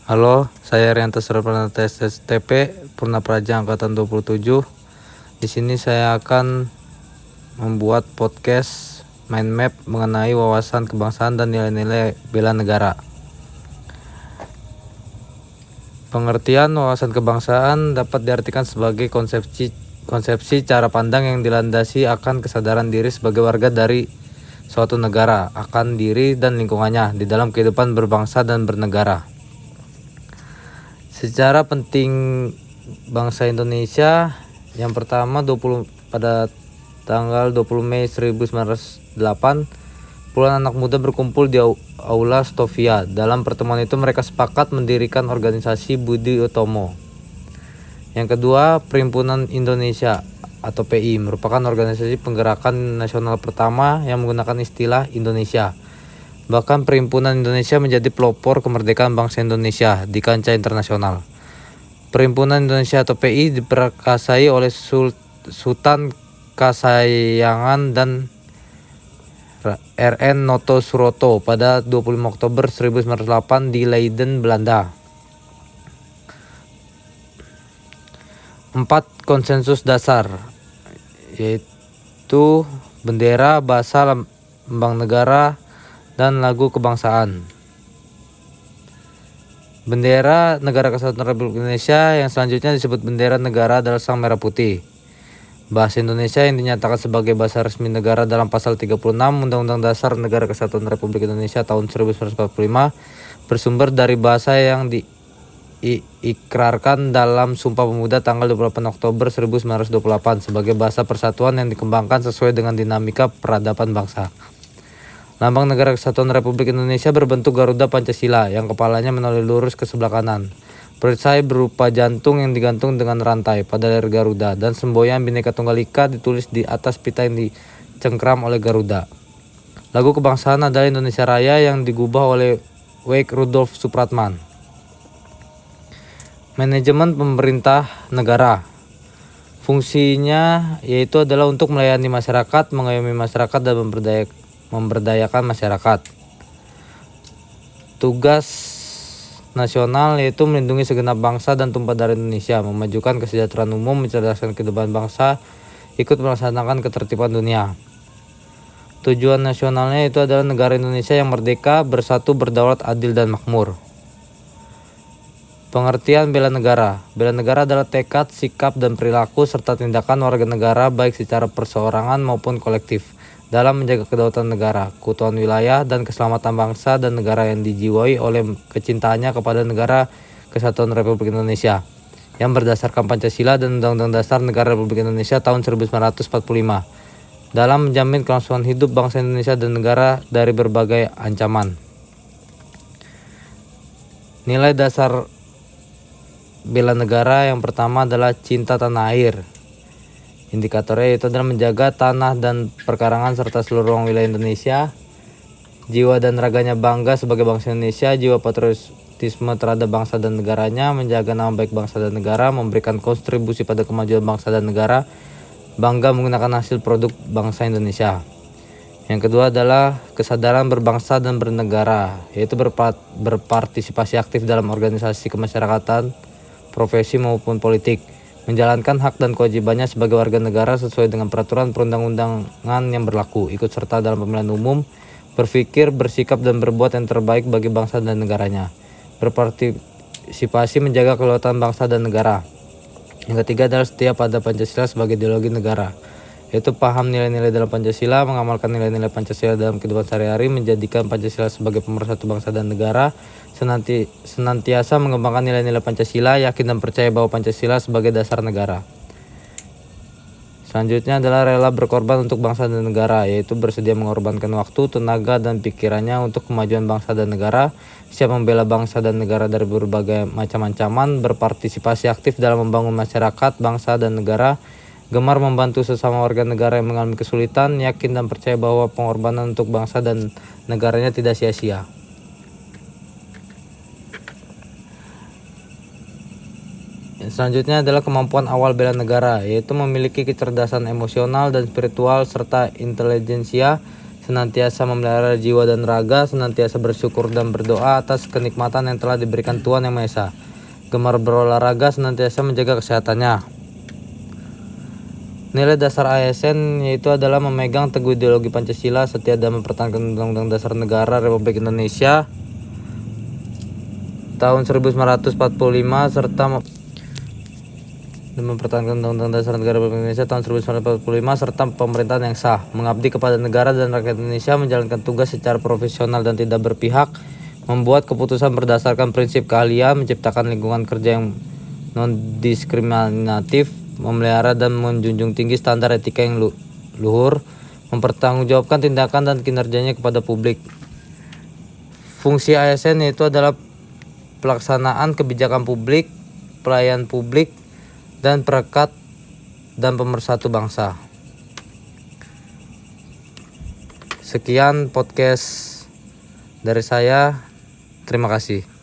Halo, saya Rianto Surapranata STP Purnapraja Angkatan 27. Di sini saya akan membuat podcast mind map mengenai wawasan kebangsaan dan nilai-nilai bela negara. Pengertian wawasan kebangsaan dapat diartikan sebagai konsepsi cara pandang yang dilandasi akan kesadaran diri sebagai warga dari suatu negara, akan diri dan lingkungannya di dalam kehidupan berbangsa dan bernegara. Secara penting bangsa Indonesia, yang pertama pada tanggal 20 Mei 1908, puluhan anak muda berkumpul di Aula Stovia. Dalam pertemuan itu mereka sepakat mendirikan organisasi Budi Utomo. Yang kedua, Perhimpunan Indonesia atau PI merupakan organisasi penggerakan nasional pertama yang menggunakan istilah Indonesia. Bahkan Perhimpunan Indonesia menjadi pelopor kemerdekaan bangsa Indonesia di kancah internasional. Perhimpunan Indonesia atau PI diperkasai oleh Sultan Kasayangan dan RN Noto Suroto pada 25 Oktober 1908 di Leiden, Belanda. 4 konsensus dasar, yaitu bendera, bahasa, lambang negara, dan lagu kebangsaan. Bendera Negara Kesatuan Republik Indonesia yang selanjutnya disebut bendera negara adalah sang merah putih. Bahasa Indonesia yang dinyatakan sebagai bahasa resmi negara dalam pasal 36 Undang-Undang Dasar Negara Kesatuan Republik Indonesia tahun 1945 bersumber dari bahasa yang diikrarkan dalam Sumpah Pemuda tanggal 28 Oktober 1928 sebagai bahasa persatuan yang dikembangkan sesuai dengan dinamika peradaban bangsa. Lambang Negara Kesatuan Republik Indonesia berbentuk Garuda Pancasila yang kepalanya menoleh lurus ke sebelah kanan. Perisai berupa jantung yang digantung dengan rantai pada leher Garuda dan semboyan Bhinneka Tunggal Ika ditulis di atas pita yang dicengkram oleh Garuda. Lagu kebangsaan adalah Indonesia Raya yang digubah oleh Wake Rudolf Supratman. Manajemen pemerintah negara. Fungsinya yaitu adalah untuk melayani masyarakat, mengayomi masyarakat dan memberdayakan masyarakat. Tugas nasional yaitu melindungi segenap bangsa dan tumpah darah Indonesia, memajukan kesejahteraan umum, mencerdaskan kehidupan bangsa, ikut melaksanakan ketertiban dunia. Tujuan nasionalnya itu adalah negara Indonesia yang merdeka, bersatu, berdaulat, adil, dan makmur. Pengertian bela negara. Bela negara adalah tekad, sikap, dan perilaku serta tindakan warga negara baik secara perseorangan maupun kolektif dalam menjaga kedaulatan negara, keutuhan wilayah, dan keselamatan bangsa dan negara yang dijiwai oleh kecintaannya kepada Negara Kesatuan Republik Indonesia yang berdasarkan Pancasila dan Undang-Undang Dasar Negara Republik Indonesia tahun 1945 dalam menjamin kelangsungan hidup bangsa Indonesia dan negara dari berbagai ancaman. Nilai dasar bela negara yang pertama adalah cinta tanah air. Indikatornya itu adalah menjaga tanah dan perkarangan serta seluruh ruang wilayah Indonesia, jiwa dan raganya bangga sebagai bangsa Indonesia, jiwa patriotisme terhadap bangsa dan negaranya, menjaga nama baik bangsa dan negara, memberikan kontribusi pada kemajuan bangsa dan negara, bangga menggunakan hasil produk bangsa Indonesia. Yang kedua adalah kesadaran berbangsa dan bernegara, yaitu berpartisipasi aktif dalam organisasi kemasyarakatan, profesi maupun politik, menjalankan hak dan kewajibannya sebagai warga negara sesuai dengan peraturan perundang-undangan yang berlaku, ikut serta dalam pemilihan umum, berpikir, bersikap, dan berbuat yang terbaik bagi bangsa dan negaranya, berpartisipasi menjaga kedaulatan bangsa dan negara. Yang ketiga adalah setia pada Pancasila sebagai ideologi negara, yaitu paham nilai-nilai dalam Pancasila, mengamalkan nilai-nilai Pancasila dalam kehidupan sehari-hari, menjadikan Pancasila sebagai pemersatu bangsa dan negara, senantiasa mengembangkan nilai-nilai Pancasila, yakin dan percaya bahwa Pancasila sebagai dasar negara. Selanjutnya adalah rela berkorban untuk bangsa dan negara, yaitu bersedia mengorbankan waktu, tenaga, dan pikirannya untuk kemajuan bangsa dan negara, siap membela bangsa dan negara dari berbagai macam ancaman, berpartisipasi aktif dalam membangun masyarakat, bangsa, dan negara, gemar membantu sesama warga negara yang mengalami kesulitan, yakin dan percaya bahwa pengorbanan untuk bangsa dan negaranya tidak sia-sia. Selanjutnya adalah kemampuan awal bela negara, yaitu memiliki kecerdasan emosional dan spiritual serta intelijensia senantiasa memelihara jiwa dan raga, senantiasa bersyukur dan berdoa atas kenikmatan yang telah diberikan Tuhan Yang Maha Esa, gemar berolahraga, senantiasa menjaga kesehatannya. Nilai dasar ASN yaitu adalah memegang teguh ideologi Pancasila, setia dan mempertahankan Undang-Undang Dasar Negara Republik Indonesia tahun 1945 serta mempertahankan Undang-Undang Dasar Negara Republik Indonesia tahun 1945 serta pemerintahan yang sah, mengabdi kepada negara dan rakyat Indonesia, menjalankan tugas secara profesional dan tidak berpihak, membuat keputusan berdasarkan prinsip keahlian, menciptakan lingkungan kerja yang non-diskriminatif, memelihara dan menjunjung tinggi standar etika yang luhur, mempertanggungjawabkan tindakan dan kinerjanya kepada publik. Fungsi ASN yaitu adalah pelaksanaan kebijakan publik, pelayan publik, dan perekat dan pemersatu bangsa. Sekian podcast dari saya. Terima kasih.